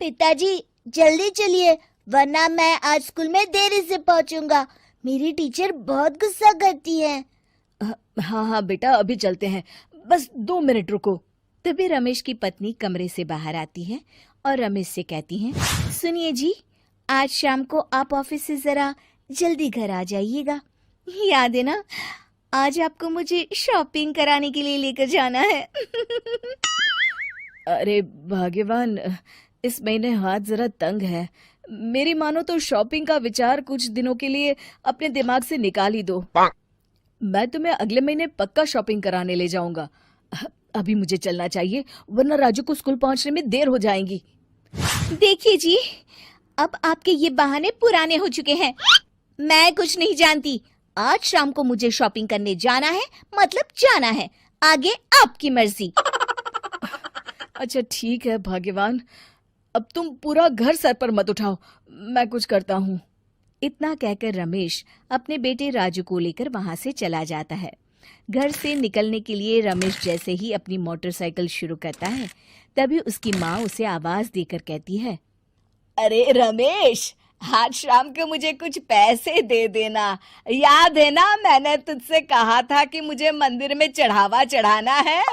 पिताजी जल्दी चलिए, वरना मैं आज स्कूल में देरी से पहुंचूंगा। मेरी टीचर बहुत गुस्सा करती है। हाँ हाँ बेटा, अभी चलते हैं, बस 2 मिनट रुको। तभी रमेश की पत्नी कमरे से बाहर आती है और रमेश से कहती है, सुनिए जी, आज शाम को आप ऑफिस से जरा जल्दी घर आ जाइएगा। याद है ना, आज आपको मुझे शॉपिंग कराने के लिए लेकर जाना है। अरे भाग्यवान, इस महीने हाथ जरा तंग है। मेरी मानो तो शॉपिंग का विचार कुछ दिनों के लिए अपने दिमाग से निकाल ही दो। मैं तुम्हें अगले महीने पक्का शॉपिंग कराने ले जाऊंगा। अभी मुझे चलना चाहिए, वरना राजू को स्कूल पहुंचने में देर हो जाएगी। देखिए जी, अब आपके ये बहाने पुराने हो चुके हैं। मैं कुछ नहीं जानती। आज शाम को मुझे शॉपिंग करने जाना है, मतलब जाना है। आगे आपकी मर्जी। अच्छा ठीक है भाग्यवान, अब तुम पूरा घर सर पर मत उठाओ, मैं कुछ करता हूँ। इतना कहकर रमेश अपने बेटे राजू को लेकर वहां से चला जाता है। घर से निकलने के लिए रमेश जैसे ही अपनी मोटरसाइकिल शुरू करता है, तभी उसकी माँ उसे आवाज देकर कहती है, अरे रमेश, आज शाम को मुझे कुछ पैसे दे देना। याद है ना, मैंने तुझसे कहा था कि मुझे मंदिर में चढ़ावा चढ़ाना है।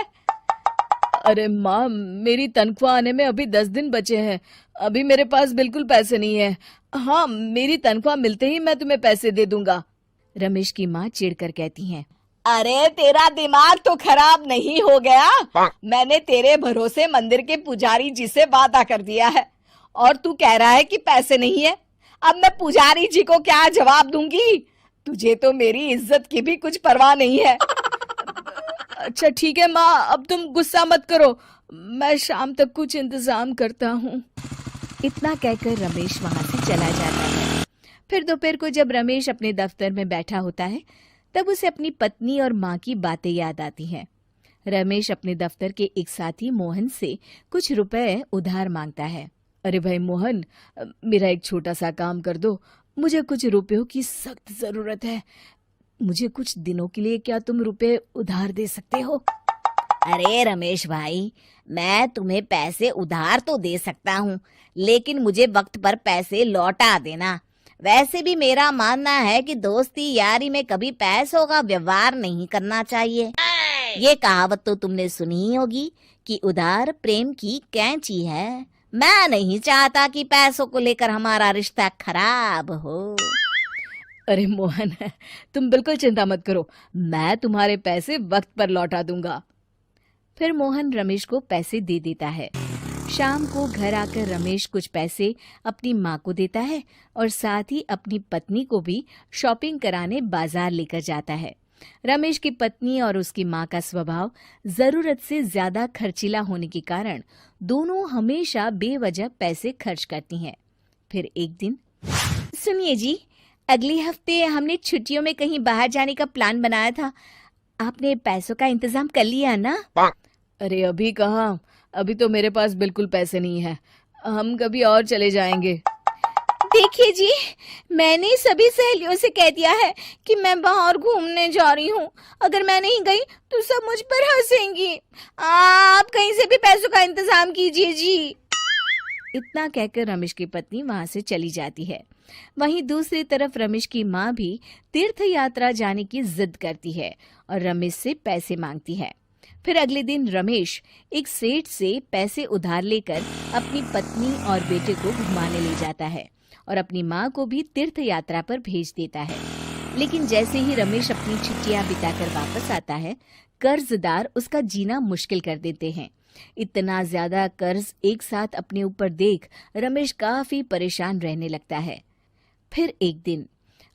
अरे माँ, मेरी तनख्वाह आने में अभी 10 दिन बचे हैं। अभी मेरे पास बिल्कुल पैसे नहीं है। हाँ, मेरी तनख्वाह मिलते ही मैं तुम्हें पैसे दे दूंगा। रमेश की माँ चिढ़कर कहती हैं, अरे तेरा दिमाग तो खराब नहीं हो गया? मैंने तेरे भरोसे मंदिर के पुजारी जी से वादा कर दिया है और तू कह रहा है कि पैसे नहीं है। अब मैं पुजारी जी को क्या जवाब दूंगी? तुझे तो मेरी इज्जत की भी कुछ परवाह नहीं है। अच्छा ठीक है माँ, अब तुम गुस्सा मत करो, मैं शाम तक कुछ इंतजाम करता हूँ। इतना कहकर रमेश वहां से चला जाता है। फिर दोपहर को जब रमेश अपने दफ्तर में बैठा होता है, तब उसे अपनी पत्नी और माँ की बातें याद आती हैं। रमेश अपने दफ्तर के एक साथी मोहन से कुछ रुपए उधार मांगता है। अरे भाई मोहन, मेरा एक छोटा सा काम कर दो, मुझे कुछ रुपयों की सख्त जरूरत है। मुझे कुछ दिनों के लिए क्या तुम रुपए उधार दे सकते हो? अरे रमेश भाई, मैं तुम्हें पैसे उधार तो दे सकता हूँ, लेकिन मुझे वक्त पर पैसे लौटा देना। वैसे भी मेरा मानना है कि दोस्ती यारी में कभी पैसों का व्यवहार नहीं करना चाहिए। ये कहावत तो तुमने सुनी ही होगी कि उधार प्रेम की कैंची है। मैं नहीं चाहता कि पैसों को लेकर हमारा रिश्ता खराब हो। अरे मोहन, तुम बिल्कुल चिंता मत करो, मैं तुम्हारे पैसे वक्त पर लौटा दूंगा। फिर मोहन रमेश को पैसे दे देता है। शाम को घर आकर रमेश कुछ पैसे अपनी माँ को देता है और साथ ही अपनी पत्नी को भी शॉपिंग कराने बाजार लेकर जाता है। रमेश की पत्नी और उसकी माँ का स्वभाव जरूरत से ज्यादा खर्चीला होने के कारण दोनों हमेशा बेवजह पैसे खर्च करती हैं। फिर एक दिन, सुनिए जी, अगले हफ्ते हमने छुट्टियों में कहीं बाहर जाने का प्लान बनाया था। आपने पैसों का इंतजाम कर लिया ना? अरे अभी कहाँ, अभी तो मेरे पास बिल्कुल पैसे नहीं है। हम कभी और चले जाएंगे। देखिए जी, मैंने सभी सहेलियों से कह दिया है कि मैं बाहर घूमने जा रही हूँ। अगर मैं नहीं गई तो सब मुझ पर हंसेंगी। आप कहीं से भी पैसों का इंतजाम कीजिए जी। इतना कहकर रमेश की पत्नी वहां से चली जाती है। वहीं दूसरी तरफ रमेश की माँ भी तीर्थ यात्रा जाने की जिद करती है और रमेश से पैसे मांगती है। फिर अगले दिन रमेश एक सेठ से पैसे उधार लेकर अपनी पत्नी और बेटे को घुमाने ले जाता है और अपनी माँ को भी तीर्थ यात्रा पर भेज देता है। लेकिन जैसे ही रमेश अपनी छुट्टियां बिताकर वापस आता है, कर्जदार उसका जीना मुश्किल कर देते हैं। इतना ज्यादा कर्ज एक साथ अपने ऊपर देख रमेश काफी परेशान रहने लगता है। फिर एक दिन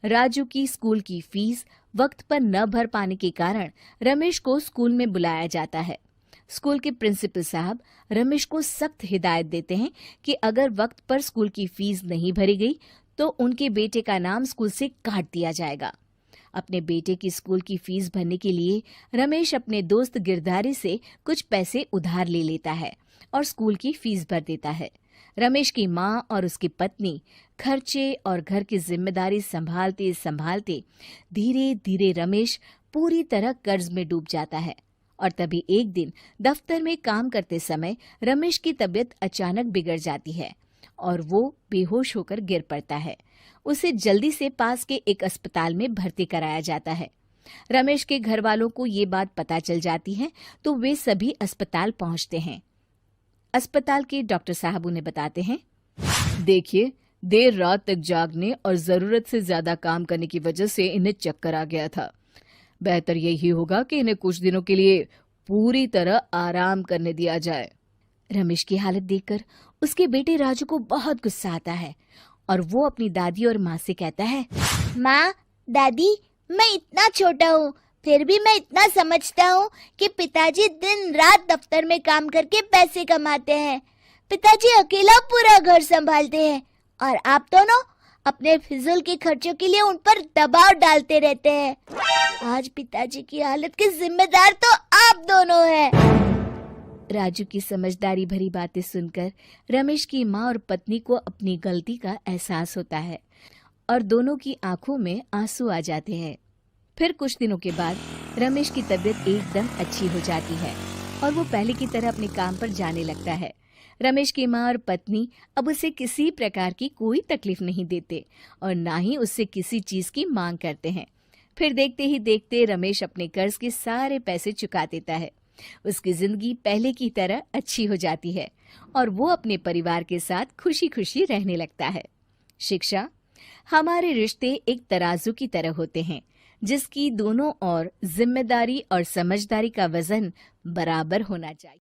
राजू की स्कूल की फीस वक्त पर न भर पाने के कारण रमेश को स्कूल में बुलाया जाता है। स्कूल के प्रिंसिपल साहब रमेश को सख्त हिदायत देते हैं कि अगर वक्त पर स्कूल की फीस नहीं भरी गई तो उनके बेटे का नाम स्कूल से काट दिया जाएगा। अपने बेटे की स्कूल की फीस भरने के लिए रमेश अपने दोस्त गिरधारी से कुछ पैसे उधार ले लेता है और स्कूल की फीस भर देता है। रमेश की माँ और उसकी पत्नी खर्चे और घर की जिम्मेदारी संभालते संभालते धीरे धीरे रमेश पूरी तरह कर्ज में डूब जाता है और तभी एक दिन दफ्तर में काम करते समय रमेश की तबीयत अचानक बिगड़ जाती है और वो बेहोश होकर गिर पड़ता है। उसे जल्दी से पास के एक अस्पताल में भर्ती कराया जाता है। रमेश के घर वालों को ये बात पता चल जाती है तो वे सभी अस्पताल पहुंचते हैं। अस्पताल के डॉक्टर साहब उन्हें बताते हैं, देखिए, देर रात तक जागने और जरूरत से ज्यादा काम करने की वजह से इन्हें चक्कर आ गया था। बेहतर यही होगा कि इन्हें कुछ दिनों के लिए पूरी तरह आराम करने दिया जाए। रमेश की हालत देखकर उसके बेटे राजू को बहुत गुस्सा आता है और वो अपनी दादी और माँ से कहता है, माँ, दादी, मैं इतना छोटा हूँ, फिर भी मैं इतना समझता हूँ कि पिताजी दिन रात दफ्तर में काम करके पैसे कमाते हैं। पिताजी अकेला पूरा घर संभालते हैं और आप दोनों अपने फिजूल के खर्चों के लिए उन पर दबाव डालते रहते हैं। आज पिताजी की हालत के जिम्मेदार तो आप दोनों हैं। राजू की समझदारी भरी बातें सुनकर रमेश की माँ और पत्नी को अपनी गलती का एहसास होता है और दोनों की आंखों में आंसू आ जाते हैं। फिर कुछ दिनों के बाद रमेश की तबीयत एकदम अच्छी हो जाती है और वो पहले की तरह अपने काम पर जाने लगता है। रमेश की माँ और पत्नी अब उसे किसी प्रकार की कोई तकलीफ नहीं देते और ना ही उससे किसी चीज की मांग करते हैं। फिर देखते ही देखते रमेश अपने कर्ज के सारे पैसे चुका देता है। उसकी जिंदगी पहले की तरह अच्छी हो जाती है और वो अपने परिवार के साथ खुशी खुशी रहने लगता है। शिक्षा, हमारे रिश्ते एक तराजू की तरह होते हैं जिसकी दोनों ओर जिम्मेदारी और समझदारी का वजन बराबर होना चाहिए।